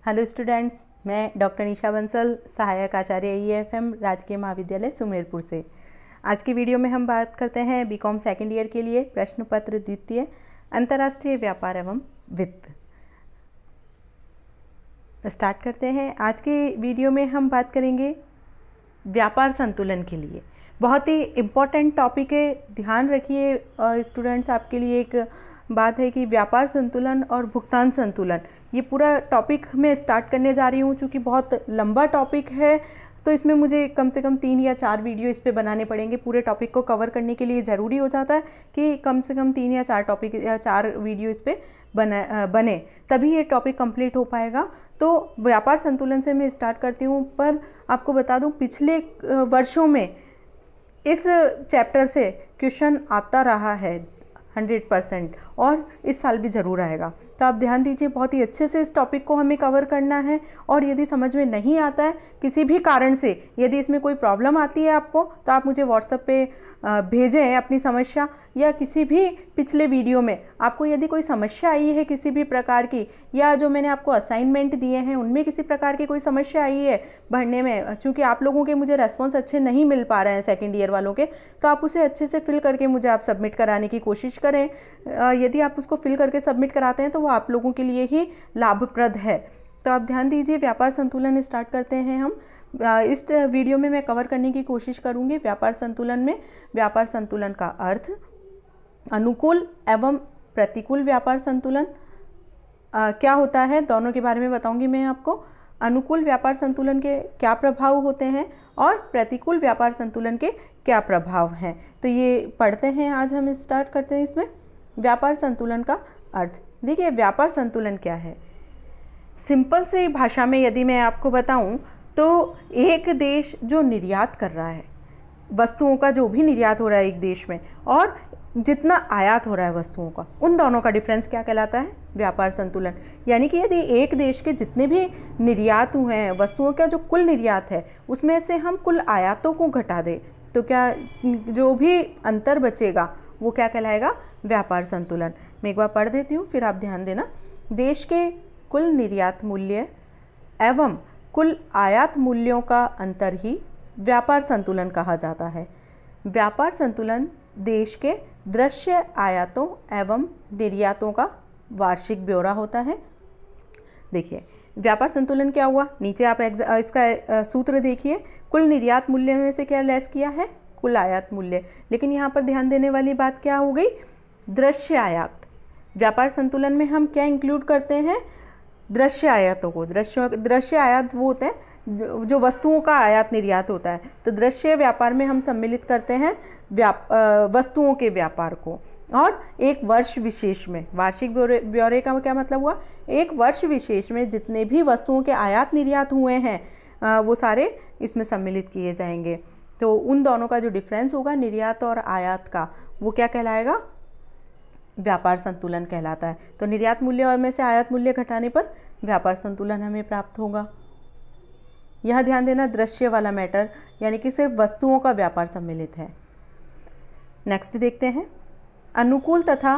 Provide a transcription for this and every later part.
Hello students, मैं doctor निशा बंसल, सहायक आचार्य EFM राजकीय महाविद्यालय सुमेरपुर से। आज की वीडियो में हम बात करते हैं बीकॉम सेकेंड ईयर के लिए प्रश्न पत्र द्वितीय अंतर्राष्ट्रीय व्यापार एवं वित्त। स्टार्ट करते हैं। आज की वीडियो में हम बात करेंगे व्यापार संतुलन के लिए। बहुत ही इम्पोर्टेंट टॉपिक है, ध्यान रखिए स्टूडेंट्स। आपके लिए एक बात है कि व्यापार संतुलन और भुगतान संतुलन, ये पूरा टॉपिक मैं स्टार्ट करने जा रही हूँ। चूँकि बहुत लंबा टॉपिक है तो इसमें मुझे कम से कम 3 या 4 वीडियो इस पे बनाने पड़ेंगे। पूरे टॉपिक को कवर करने के लिए ज़रूरी हो जाता है कि कम से कम 3 या 4 टॉपिक या 4 वीडियो इस पे बने, तभी ये टॉपिक कंप्लीट हो पाएगा। तो व्यापार संतुलन से मैं स्टार्ट करती हूँ। पर आपको बता दूँ, पिछले वर्षों में इस चैप्टर से क्वेश्चन आता रहा है 100%, और इस साल भी ज़रूर आएगा। तो आप ध्यान दीजिए, बहुत ही अच्छे से इस टॉपिक को हमें कवर करना है। और यदि समझ में नहीं आता है किसी भी कारण से, यदि इसमें कोई प्रॉब्लम आती है आपको, तो आप मुझे व्हाट्सएप पे भेजें अपनी समस्या, या किसी भी पिछले वीडियो में आपको यदि कोई समस्या आई है किसी भी प्रकार की, या जो मैंने आपको असाइनमेंट दिए हैं उनमें किसी प्रकार की कोई समस्या आई है भरने में, चूँकि आप लोगों के मुझे रेस्पॉन्स अच्छे नहीं मिल पा रहे हैं सेकेंड ईयर वालों के, तो आप उसे अच्छे से फिल करके मुझे आप सबमिट कराने की कोशिश करें। यदि आप उसको फिल करके सबमिट कराते हैं तो वो आप लोगों के लिए ही लाभप्रद है। तो आप ध्यान दीजिए, व्यापार संतुलन स्टार्ट करते हैं हम। इस वीडियो में मैं कवर करने की कोशिश करूंगी व्यापार संतुलन में व्यापार संतुलन का अर्थ, अनुकूल एवं प्रतिकूल व्यापार संतुलन क्या होता है, दोनों के बारे में बताऊंगी मैं आपको। अनुकूल व्यापार संतुलन के क्या प्रभाव होते हैं और प्रतिकूल व्यापार संतुलन के क्या प्रभाव हैं, तो ये पढ़ते हैं। आज हम स्टार्ट करते हैं इसमें व्यापार संतुलन का अर्थ। देखिए, व्यापार संतुलन क्या है। सिंपल सी भाषा में यदि मैं आपको बताऊं तो एक देश जो निर्यात कर रहा है, वस्तुओं का जो भी निर्यात हो रहा है एक देश में, और जितना आयात हो रहा है वस्तुओं का, उन दोनों का डिफरेंस क्या कहलाता है, व्यापार संतुलन। यानी कि यदि एक देश के जितने भी निर्यात हुए हैं वस्तुओं का जो कुल निर्यात है, उसमें से हम कुल आयातों को घटा दें तो क्या जो भी अंतर बचेगा वो क्या कहलाएगा, व्यापार संतुलन। मैं एक बार पढ़ देती हूँ, फिर आप ध्यान देना। देश के कुल निर्यात मूल्य एवं कुल आयात मूल्यों का अंतर ही व्यापार संतुलन कहा जाता है। व्यापार संतुलन देश के दृश्य आयातों एवं निर्यातों का वार्षिक ब्यौरा होता है। देखिए, व्यापार संतुलन क्या हुआ, नीचे आप इसका सूत्र देखिए। कुल निर्यात मूल्य में से क्या लेस किया है, कुल आयात मूल्य। लेकिन यहाँ पर ध्यान देने वाली बात क्या हो गई, दृश्य आयात। व्यापार संतुलन में हम क्या इंक्लूड करते हैं, दृश्य आयातों को। दृश्य आयात वो होते हैं जो वस्तुओं का आयात निर्यात होता है। तो दृश्य व्यापार में हम सम्मिलित करते हैं वस्तुओं के व्यापार को। और एक वर्ष विशेष में, वार्षिक ब्यौरे का क्या मतलब हुआ, एक वर्ष विशेष में जितने भी वस्तुओं के आयात निर्यात हुए हैं वो सारे इसमें सम्मिलित किए जाएंगे। तो उन दोनों का जो डिफरेंस होगा निर्यात और आयात का, वो क्या कहलाएगा, व्यापार संतुलन कहलाता है। तो निर्यात मूल्य और में से आयात मूल्य घटाने पर व्यापार संतुलन हमें प्राप्त होगा। यह ध्यान देना, दृश्य वाला मैटर, यानी कि सिर्फ वस्तुओं का व्यापार सम्मिलित है। नेक्स्ट देखते हैं, अनुकूल तथा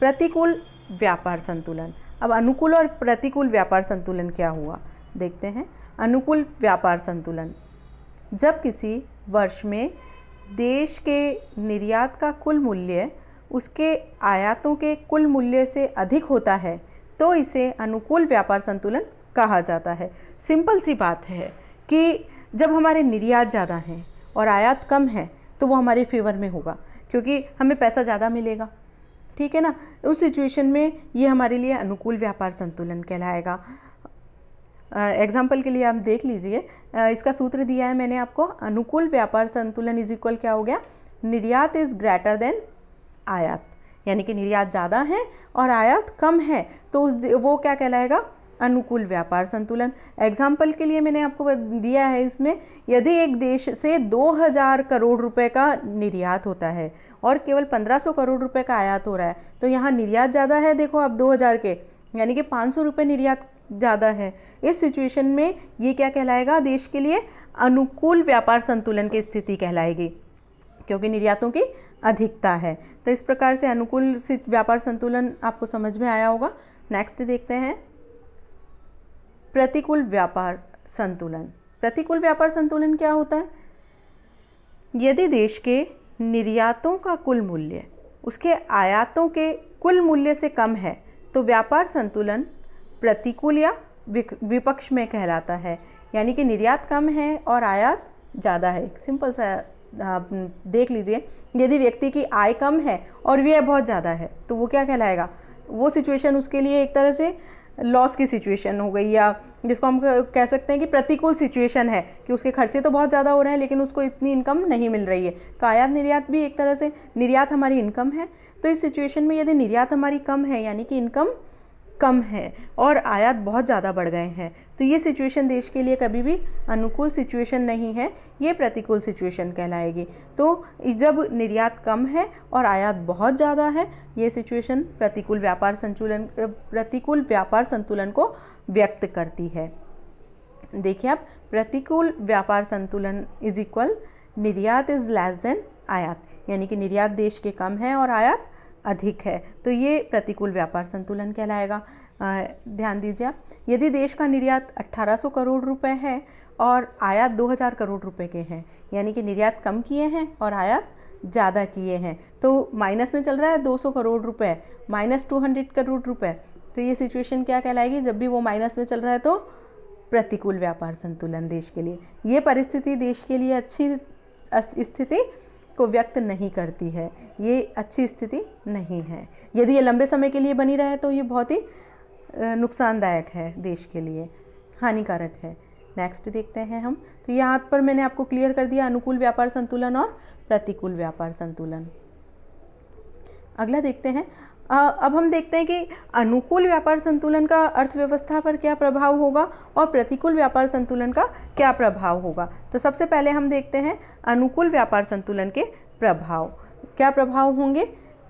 प्रतिकूल व्यापार संतुलन। अब अनुकूल और प्रतिकूल व्यापार संतुलन क्या हुआ, देखते हैं। अनुकूल व्यापार संतुलन, जब किसी वर्ष में देश के निर्यात का कुल मूल्य उसके आयातों के कुल मूल्य से अधिक होता है तो इसे अनुकूल व्यापार संतुलन कहा जाता है। सिंपल सी बात है कि जब हमारे निर्यात ज़्यादा हैं और आयात कम है तो वो हमारे फेवर में होगा, क्योंकि हमें पैसा ज़्यादा मिलेगा, ठीक है ना। उस सिचुएशन में ये हमारे लिए अनुकूल व्यापार संतुलन कहलाएगा। एग्जाम्पल के लिए आप देख लीजिए, इसका सूत्र दिया है मैंने आपको। अनुकूल व्यापार संतुलन इज इक्वल क्या हो गया, निर्यात इज ग्रेटर देन आयात। यानी कि निर्यात ज़्यादा है और आयात कम है तो वो क्या कहलाएगा, अनुकूल व्यापार संतुलन। एग्जाम्पल के लिए मैंने आपको दिया है इसमें, यदि एक देश से 2000 करोड़ रुपए का निर्यात होता है और केवल 1500 करोड़ रुपए का आयात हो रहा है, तो यहाँ निर्यात ज़्यादा है, देखो अब 2000 के, यानी कि 500 रुपये निर्यात ज़्यादा है। इस सिचुएशन में ये क्या कहलाएगा, देश के लिए अनुकूल व्यापार संतुलन की स्थिति कहलाएगी, क्योंकि निर्यातों की अधिकता है। तो इस प्रकार से अनुकूल व्यापार संतुलन आपको समझ में आया होगा। नेक्स्ट देखते हैं प्रतिकूल व्यापार संतुलन। प्रतिकूल व्यापार संतुलन क्या होता है? यदि देश के निर्यातों का कुल मूल्य उसके आयातों के कुल मूल्य से कम है तो व्यापार संतुलन प्रतिकूल या विपक्ष में कहलाता है। यानी कि निर्यात कम है और आयात ज़्यादा है। सिंपल सा आप देख लीजिए, यदि व्यक्ति की आय कम है और व्यय बहुत ज़्यादा है तो वो क्या कहलाएगा? वो सिचुएशन उसके लिए एक तरह से लॉस की सिचुएशन हो गई, या जिसको हम कह सकते हैं कि प्रतिकूल सिचुएशन है कि उसके खर्चे तो बहुत ज़्यादा हो रहे हैं लेकिन उसको इतनी इनकम नहीं मिल रही है। तो आयात निर्यात भी एक तरह से, निर्यात हमारी इनकम है, तो इस सिचुएशन में यदि निर्यात हमारी कम है यानी कि इनकम कम है और आयात बहुत ज़्यादा बढ़ गए हैं तो ये सिचुएशन देश के लिए कभी भी अनुकूल सिचुएशन नहीं है, ये प्रतिकूल सिचुएशन कहलाएगी। तो जब निर्यात कम है और आयात बहुत ज़्यादा है, ये सिचुएशन प्रतिकूल व्यापार संतुलन को व्यक्त करती है। देखिए आप, प्रतिकूल व्यापार संतुलन इज इक्वल निर्यात इज लेस देन आयात, यानी कि निर्यात देश के कम है और आयात अधिक है, तो ये प्रतिकूल व्यापार संतुलन कहलाएगा। ध्यान दीजिए आप, यदि देश का निर्यात 1800 करोड़ रुपए है और आयात 2000 करोड़ रुपए के हैं, यानी कि निर्यात कम किए हैं और आयात ज़्यादा किए हैं, तो माइनस में चल रहा है 200 करोड़ रुपए, -200 करोड़ रुपए, तो ये सिचुएशन क्या कहलाएगी? जब भी वो माइनस में चल रहा है तो प्रतिकूल व्यापार संतुलन देश के लिए। ये परिस्थिति देश के लिए अच्छी स्थिति को व्यक्त नहीं करती है, ये अच्छी स्थिति नहीं है। यदि ये लंबे समय के लिए बनी रहे तो ये बहुत ही नुकसानदायक है, देश के लिए हानिकारक है। नेक्स्ट देखते हैं हम, तो यहाँ पर मैंने आपको क्लियर कर दिया अनुकूल व्यापार संतुलन और प्रतिकूल व्यापार संतुलन। अगला देखते हैं, अब हम देखते हैं कि अनुकूल व्यापार संतुलन का अर्थव्यवस्था पर क्या प्रभाव होगा और प्रतिकूल व्यापार संतुलन का क्या प्रभाव होगा। तो सबसे पहले हम देखते हैं अनुकूल व्यापार संतुलन के प्रभाव। क्या प्रभाव होंगे?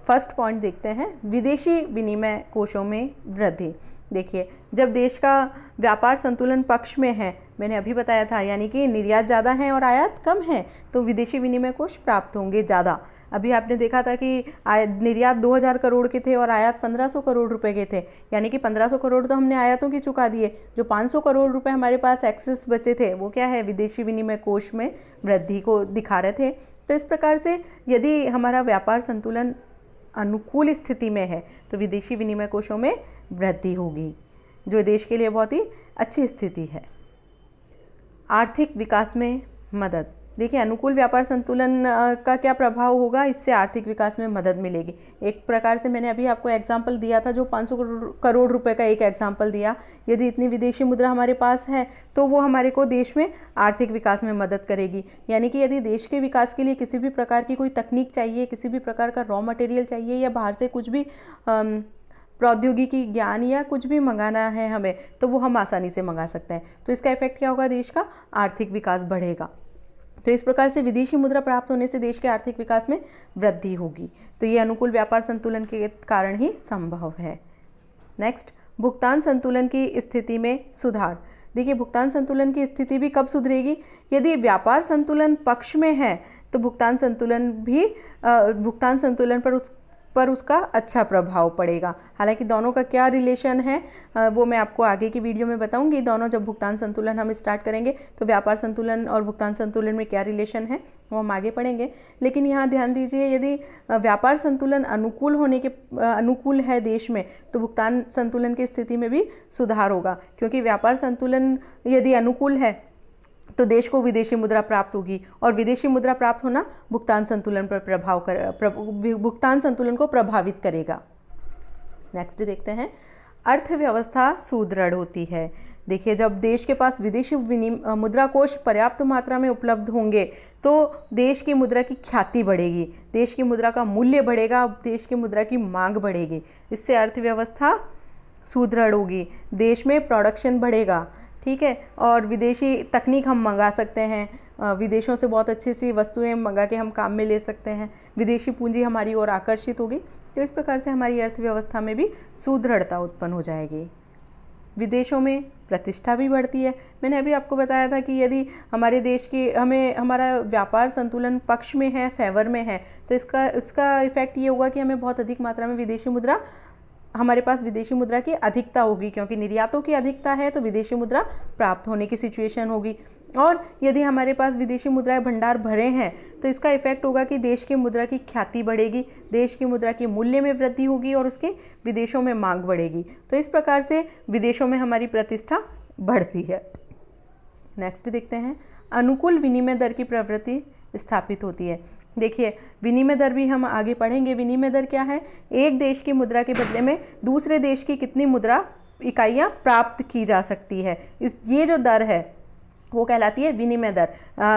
फर्स्ट पॉइंट देखते हैं, विदेशी विनिमय कोषों में वृद्धि। देखिए, जब देश का व्यापार संतुलन पक्ष में है, मैंने अभी बताया था, यानी कि निर्यात ज़्यादा है और आयात कम है, तो विदेशी विनिमय कोष प्राप्त होंगे ज़्यादा। अभी आपने देखा था कि निर्यात 2000 करोड़ के थे और आयात 1500 करोड़ रुपए के थे, यानी कि 1500 करोड़ तो हमने आयातों की चुका दिए, जो 500 करोड़ रुपए हमारे पास एक्सेस बचे थे वो क्या है? विदेशी विनिमय कोष में वृद्धि को दिखा रहे थे। तो इस प्रकार से यदि हमारा व्यापार संतुलन अनुकूल स्थिति में है तो विदेशी विनिमय कोषों में वृद्धि होगी, जो देश के लिए बहुत ही अच्छी स्थिति है। आर्थिक विकास में मदद। देखिए, अनुकूल व्यापार संतुलन का क्या प्रभाव होगा? इससे आर्थिक विकास में मदद मिलेगी। एक प्रकार से मैंने अभी आपको एग्जाम्पल दिया था, जो 500 करोड़ रुपए का एक एग्जाम्पल दिया। यदि इतनी विदेशी मुद्रा हमारे पास है तो वो हमारे को देश में आर्थिक विकास में मदद करेगी। यानी कि यदि देश के विकास के लिए किसी भी प्रकार की कोई तकनीक चाहिए, किसी भी प्रकार का रॉ मटेरियल चाहिए, या बाहर से कुछ भी प्रौद्योगिकी ज्ञान या कुछ भी मंगाना है हमें, तो वो हम आसानी से मंगा सकते हैं। तो इसका इफेक्ट क्या होगा? देश का आर्थिक विकास बढ़ेगा। तो इस प्रकार से विदेशी मुद्रा प्राप्त होने से देश के आर्थिक विकास में वृद्धि होगी। तो ये अनुकूल व्यापार संतुलन के कारण ही संभव है। नेक्स्ट, भुगतान संतुलन की स्थिति में सुधार। देखिए, भुगतान संतुलन की स्थिति भी कब सुधरेगी? यदि व्यापार संतुलन पक्ष में है तो भुगतान संतुलन पर उसका अच्छा प्रभाव पड़ेगा। हालांकि दोनों का क्या रिलेशन है वो मैं आपको आगे की वीडियो में बताऊंगी। दोनों जब भुगतान संतुलन हम स्टार्ट करेंगे तो व्यापार संतुलन और भुगतान संतुलन में क्या रिलेशन है वो हम आगे पढ़ेंगे। लेकिन यहाँ ध्यान दीजिए, यदि व्यापार संतुलन अनुकूल है देश में तो भुगतान संतुलन की स्थिति में भी सुधार होगा, क्योंकि व्यापार संतुलन यदि अनुकूल है तो देश को विदेशी मुद्रा प्राप्त होगी और विदेशी मुद्रा प्राप्त होना भुगतान संतुलन पर भुगतान संतुलन को प्रभावित करेगा। नेक्स्ट देखते हैं, अर्थव्यवस्था सुदृढ़ होती है। देखिए, जब देश के पास विदेशी मुद्रा कोष पर्याप्त मात्रा में उपलब्ध होंगे तो देश की मुद्रा की ख्याति बढ़ेगी, देश की मुद्रा का मूल्य बढ़ेगा, देश की मुद्रा की मांग बढ़ेगी। इससे अर्थव्यवस्था सुदृढ़ होगी, देश में प्रोडक्शन बढ़ेगा, ठीक है, और विदेशी तकनीक हम मंगा सकते हैं, विदेशों से बहुत अच्छी सी वस्तुएं मंगा के हम काम में ले सकते हैं, विदेशी पूंजी हमारी ओर आकर्षित होगी। तो इस प्रकार से हमारी अर्थव्यवस्था में भी सुदृढ़ता उत्पन्न हो जाएगी। विदेशों में प्रतिष्ठा भी बढ़ती है। मैंने अभी आपको बताया था कि यदि हमारे देश की हमारा व्यापार संतुलन पक्ष में है, फेवर में है, तो इसका इफेक्ट ये होगा कि हमें बहुत अधिक मात्रा में विदेशी मुद्रा हमारे पास विदेशी मुद्रा की अधिकता होगी, क्योंकि निर्यातों की अधिकता है तो विदेशी मुद्रा प्राप्त होने की सिचुएशन होगी। और यदि हमारे पास विदेशी मुद्रा भंडार भरे हैं तो इसका इफेक्ट होगा कि देश की मुद्रा की ख्याति बढ़ेगी, देश की मुद्रा की मूल्य में वृद्धि होगी और उसके विदेशों में मांग बढ़ेगी। तो इस प्रकार से विदेशों में हमारी प्रतिष्ठा बढ़ती है। नेक्स्ट देखते हैं, अनुकूल विनिमय दर की प्रवृत्ति स्थापित होती है। देखिए, विनिमय दर भी हम आगे पढ़ेंगे। विनिमय दर क्या है? एक देश की मुद्रा के बदले में दूसरे देश की कितनी मुद्रा इकाइयाँ प्राप्त की जा सकती है, ये जो दर है वो कहलाती है विनिमय दर।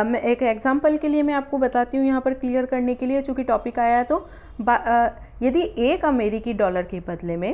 मैं एक एग्जांपल के लिए मैं आपको बताती हूँ यहाँ पर क्लियर करने के लिए, चूँकि टॉपिक आया है तो यदि एक अमेरिकी डॉलर के बदले में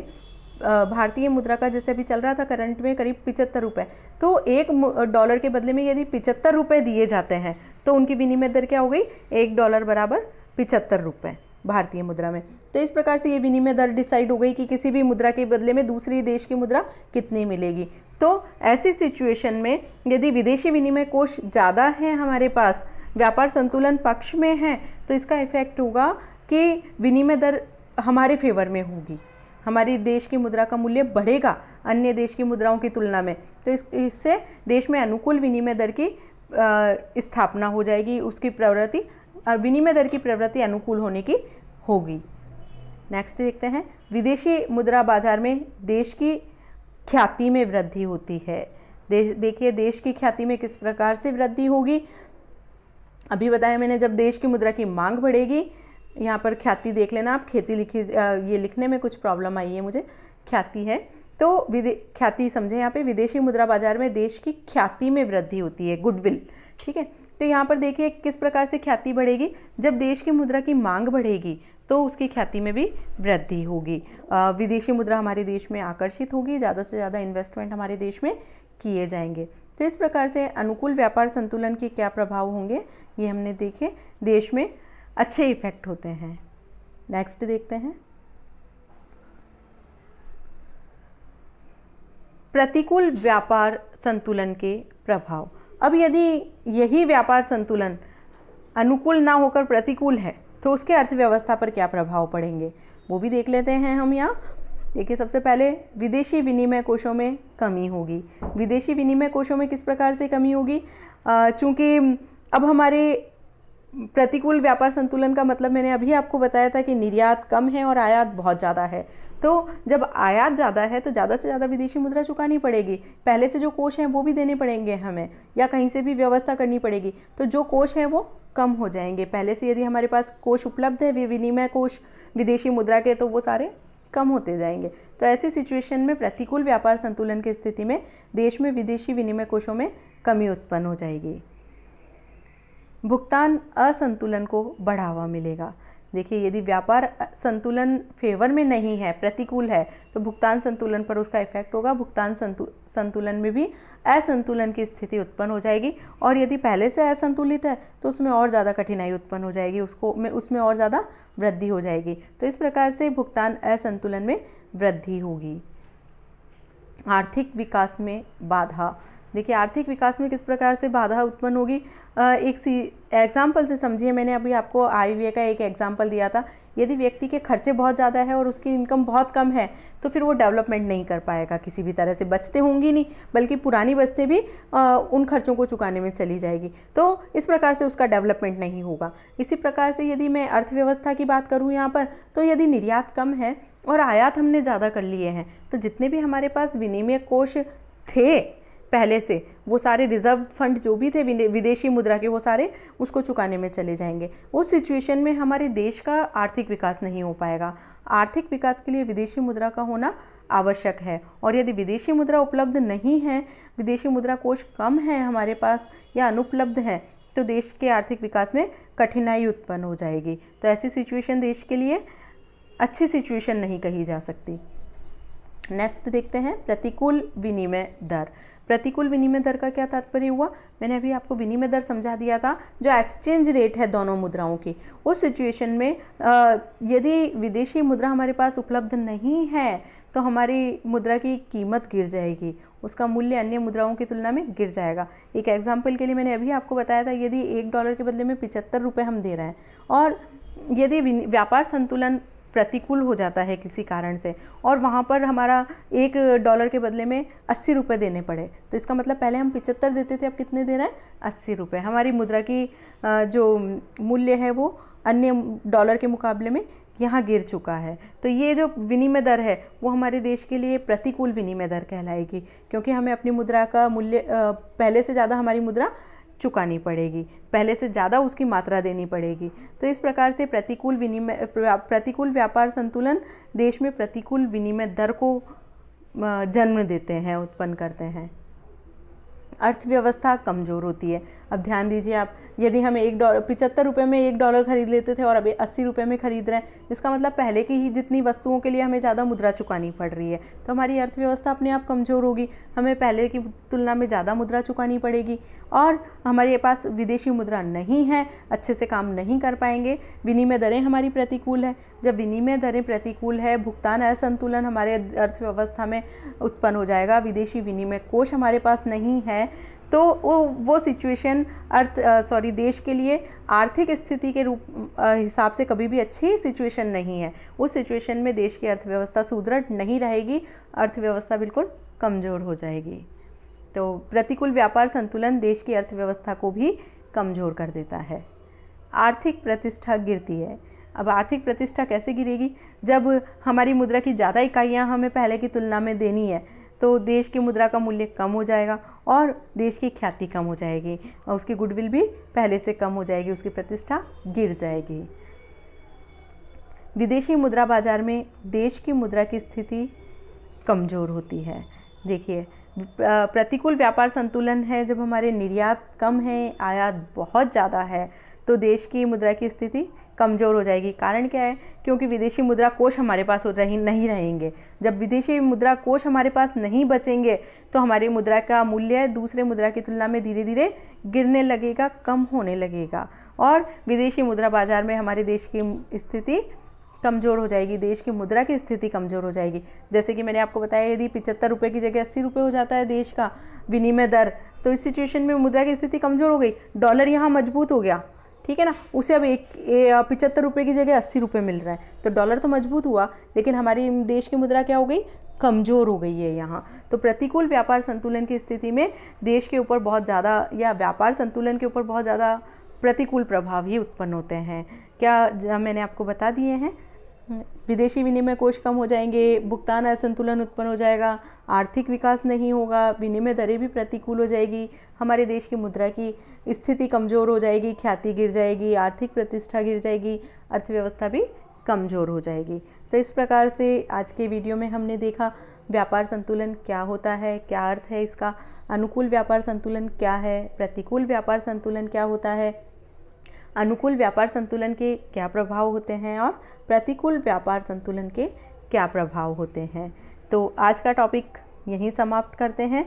भारतीय मुद्रा का जैसे अभी चल रहा था करंट में करीब 75 रुपये, तो एक डॉलर के बदले में यदि 75 रुपये दिए जाते हैं तो उनकी विनिमय दर क्या हो गई? $1 बराबर 75 रुपये भारतीय मुद्रा में। तो इस प्रकार से ये विनिमय दर डिसाइड हो गई कि किसी भी मुद्रा के बदले में दूसरी देश की मुद्रा कितनी मिलेगी। तो ऐसी सिचुएशन में यदि विदेशी विनिमय कोष ज़्यादा है हमारे पास, व्यापार संतुलन पक्ष में है, तो इसका इफेक्ट होगा कि विनिमय दर हमारे फेवर में होगी, हमारी देश की मुद्रा का मूल्य बढ़ेगा अन्य देश की मुद्राओं की तुलना में। तो इससे देश में अनुकूल विनिमय दर की स्थापना हो जाएगी, उसकी प्रवृत्ति, विनिमय दर की प्रवृत्ति अनुकूल होने की होगी। नेक्स्ट देखते हैं, विदेशी मुद्रा बाजार में देश की ख्याति में वृद्धि होती है। देखिए, देश की ख्याति में किस प्रकार से वृद्धि होगी। अभी बताया मैंने, जब देश की मुद्रा की मांग बढ़ेगी, यहाँ पर ख्याति देख लेना आप, खेती लिखी, ये लिखने में कुछ प्रॉब्लम आई है मुझे, ख्याति है तो ख्याति समझे यहाँ पे, विदेशी मुद्रा बाजार में देश की ख्याति में वृद्धि होती है, गुडविल। ठीक है, तो यहाँ पर देखिए किस प्रकार से ख्याति बढ़ेगी। जब देश की मुद्रा की मांग बढ़ेगी तो उसकी ख्याति में भी वृद्धि होगी, विदेशी मुद्रा हमारे देश में आकर्षित होगी, ज़्यादा से ज़्यादा इन्वेस्टमेंट हमारे देश में किए जाएंगे। तो इस प्रकार से अनुकूल व्यापार संतुलन के क्या प्रभाव होंगे ये हमने देखे, देश में अच्छे इफेक्ट होते हैं। नेक्स्ट देखते हैं, प्रतिकूल व्यापार संतुलन के प्रभाव। अब यदि यही व्यापार संतुलन अनुकूल ना होकर प्रतिकूल है तो उसके अर्थव्यवस्था पर क्या प्रभाव पड़ेंगे वो भी देख लेते हैं हम यहाँ। देखिए, सबसे पहले विदेशी विनिमय कोषों में कमी होगी। विदेशी विनिमय कोषों में किस प्रकार से कमी होगी? चूँकि अब हमारे प्रतिकूल व्यापार संतुलन का मतलब मैंने अभी आपको बताया था कि निर्यात कम है और आयात बहुत ज़्यादा है। तो जब आयात ज़्यादा है तो ज़्यादा से ज़्यादा विदेशी मुद्रा चुकानी पड़ेगी, पहले से जो कोष हैं वो भी देने पड़ेंगे हमें, या कहीं से भी व्यवस्था करनी पड़ेगी, तो जो कोष हैं वो कम हो जाएंगे। पहले से यदि हमारे पास कोष उपलब्ध है, विनिमय कोष विदेशी मुद्रा के, तो वो सारे कम होते जाएंगे। तो ऐसी सिचुएशन में प्रतिकूल व्यापार संतुलन की स्थिति में देश में विदेशी विनिमय कोषों में कमी उत्पन्न हो जाएगी। भुगतान असंतुलन को बढ़ावा मिलेगा। देखिए, यदि व्यापार संतुलन फेवर में नहीं है, प्रतिकूल है, तो भुगतान संतुलन पर उसका इफेक्ट होगा। भुगतान संतुलन में भी असंतुलन की स्थिति उत्पन्न हो जाएगी, और यदि पहले से असंतुलित है तो उसमें और ज़्यादा कठिनाई उत्पन्न हो जाएगी, उसमें और ज़्यादा वृद्धि हो जाएगी। तो इस प्रकार से भुगतान असंतुलन में वृद्धि होगी। आर्थिक विकास में बाधा। देखिए, आर्थिक विकास में किस प्रकार से बाधा उत्पन्न होगी, एक एग्जाम्पल से समझिए। मैंने अभी आपको आयव्यय का एक एग्जाम्पल दिया था। यदि व्यक्ति के खर्चे बहुत ज़्यादा है और उसकी इनकम बहुत कम है तो फिर वो डेवलपमेंट नहीं कर पाएगा, किसी भी तरह से बचतें होंगी नहीं, बल्कि पुरानी बचतें भी उन खर्चों को चुकाने में चली जाएगी। तो इस प्रकार से उसका डेवलपमेंट नहीं होगा। इसी प्रकार से यदि मैं अर्थव्यवस्था की बात करूँ यहाँ पर, तो यदि निर्यात कम है और आयात हमने ज़्यादा कर लिए हैं, तो जितने भी हमारे पास विनिमय कोष थे पहले से, वो सारे रिजर्व फंड जो भी थे विदेशी मुद्रा के, वो सारे उसको चुकाने में चले जाएंगे। उस सिचुएशन में हमारे देश का आर्थिक विकास नहीं हो पाएगा। आर्थिक विकास के लिए विदेशी मुद्रा का होना आवश्यक है, और यदि विदेशी मुद्रा उपलब्ध नहीं है, विदेशी मुद्रा कोष कम है हमारे पास या अनुपलब्ध है, तो देश के आर्थिक विकास में कठिनाई उत्पन्न हो जाएगी। तो ऐसी सिचुएशन देश के लिए अच्छी सिचुएशन नहीं कही जा सकती। नेक्स्ट देखते हैं, प्रतिकूल विनिमय दर। प्रतिकूल विनिमय दर का क्या तात्पर्य हुआ? मैंने अभी आपको विनिमय दर समझा दिया था, जो एक्सचेंज रेट है दोनों मुद्राओं की। उस सिचुएशन में यदि विदेशी मुद्रा हमारे पास उपलब्ध नहीं है तो हमारी मुद्रा की कीमत गिर जाएगी, उसका मूल्य अन्य मुद्राओं की तुलना में गिर जाएगा। एक एग्जाम्पल के लिए मैंने अभी आपको बताया था, यदि $1 के बदले में 75 रुपये हम दे रहे हैं, और यदि व्यापार संतुलन प्रतिकूल हो जाता है किसी कारण से, और वहाँ पर हमारा $1 के बदले में 80 रुपये देने पड़े, तो इसका मतलब पहले हम 75 देते थे, अब कितने दे रहे हैं? 80 रुपये। हमारी मुद्रा की जो मूल्य है वो अन्य डॉलर के मुकाबले में यहाँ गिर चुका है। तो ये जो विनिमय दर है वो हमारे देश के लिए प्रतिकूल विनिमय दर कहलाएगी, क्योंकि हमें अपनी मुद्रा का मूल्य पहले से ज़्यादा हमारी मुद्रा चुकानी पड़ेगी, पहले से ज़्यादा उसकी मात्रा देनी पड़ेगी। तो इस प्रकार से प्रतिकूल व्यापार संतुलन देश में प्रतिकूल विनिमय दर को जन्म देते हैं, उत्पन्न करते हैं। अर्थव्यवस्था कमज़ोर होती है। अब ध्यान दीजिए आप, यदि हम $75 में $1 खरीद लेते थे और अभी 80 रुपये में खरीद रहे हैं, इसका मतलब पहले की ही जितनी वस्तुओं के लिए हमें ज़्यादा मुद्रा चुकानी पड़ रही है, तो हमारी अर्थव्यवस्था अपने आप कमज़ोर होगी, हमें पहले की तुलना में ज़्यादा मुद्रा चुकानी पड़ेगी और हमारे पास विदेशी मुद्रा नहीं है, अच्छे से काम नहीं कर पाएंगे। विनिमय दरें हमारी प्रतिकूल है। जब विनिमय दरें प्रतिकूल है, भुगतान असंतुलन हमारे अर्थव्यवस्था में उत्पन्न हो जाएगा, विदेशी विनिमय कोष हमारे पास नहीं है, तो वो सिचुएशन देश के लिए आर्थिक स्थिति के हिसाब से कभी भी अच्छी सिचुएशन नहीं है। उस सिचुएशन में देश की अर्थव्यवस्था सुदृढ़ नहीं रहेगी, अर्थव्यवस्था बिल्कुल कमज़ोर हो जाएगी। तो प्रतिकूल व्यापार संतुलन देश की अर्थव्यवस्था को भी कमज़ोर कर देता है। आर्थिक प्रतिष्ठा गिरती है। अब आर्थिक प्रतिष्ठा कैसे गिरेगी? जब हमारी मुद्रा की ज़्यादा इकाइयाँ हमें पहले की तुलना में देनी है, तो देश की मुद्रा का मूल्य कम हो जाएगा और देश की ख्याति कम हो जाएगी और उसकी गुडविल भी पहले से कम हो जाएगी, उसकी प्रतिष्ठा गिर जाएगी। विदेशी मुद्रा बाजार में देश की मुद्रा की स्थिति कमज़ोर होती है। देखिए, प्रतिकूल व्यापार संतुलन है जब हमारे निर्यात कम है, आयात बहुत ज़्यादा है, तो देश की मुद्रा की स्थिति कमज़ोर हो जाएगी। कारण क्या है? क्योंकि विदेशी मुद्रा कोष हमारे पास नहीं रहेंगे। जब विदेशी मुद्रा कोष हमारे पास नहीं बचेंगे तो हमारी मुद्रा का मूल्य दूसरे मुद्रा की तुलना में धीरे धीरे गिरने लगेगा, कम होने लगेगा और विदेशी मुद्रा बाजार में हमारे देश की स्थिति कमज़ोर हो जाएगी, देश की मुद्रा की स्थिति कमज़ोर हो जाएगी। जैसे कि मैंने आपको बताया, यदि 75 रुपये की जगह 80 रुपये हो जाता है देश का विनिमय दर, तो इस सिचुएशन में मुद्रा की स्थिति कमज़ोर हो गई, डॉलर यहाँ मजबूत हो गया, ठीक है ना, उसे अब 75 रुपये की जगह 80 रुपये मिल रहा है, तो डॉलर तो मजबूत हुआ, लेकिन हमारी देश की मुद्रा क्या हो गई? कमज़ोर हो गई है यहाँ। तो प्रतिकूल व्यापार संतुलन की स्थिति में देश के ऊपर बहुत ज़्यादा, या व्यापार संतुलन के ऊपर बहुत ज़्यादा प्रतिकूल प्रभाव ही उत्पन्न होते हैं। क्या मैंने आपको बता दिए हैं? विदेशी विनिमय कोष कम हो जाएंगे, भुगतान असंतुलन उत्पन्न हो जाएगा, आर्थिक विकास नहीं होगा, विनिमय दरें भी प्रतिकूल हो जाएगी, हमारे देश की मुद्रा की स्थिति कमज़ोर हो जाएगी, ख्याति गिर जाएगी, आर्थिक प्रतिष्ठा गिर जाएगी, अर्थव्यवस्था भी कमज़ोर हो जाएगी। तो इस प्रकार से आज के वीडियो में हमने देखा व्यापार संतुलन क्या होता है, क्या अर्थ है इसका, अनुकूल व्यापार संतुलन क्या है, प्रतिकूल व्यापार संतुलन क्या होता है, अनुकूल व्यापार संतुलन के क्या प्रभाव होते हैं और प्रतिकूल व्यापार संतुलन के क्या प्रभाव होते हैं। तो आज का टॉपिक यहीं समाप्त करते हैं।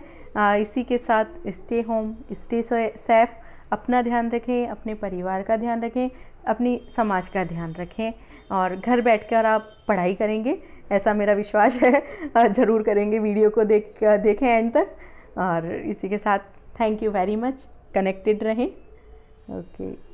इसी के साथ स्टे होम, स्टे सेफ, अपना ध्यान रखें, अपने परिवार का ध्यान रखें, अपनी समाज का ध्यान रखें और घर बैठकर आप पढ़ाई करेंगे, ऐसा मेरा विश्वास है। ज़रूर करेंगे, वीडियो को देखें एंड तक। और इसी के साथ thank you very much, connected रहें। ओके।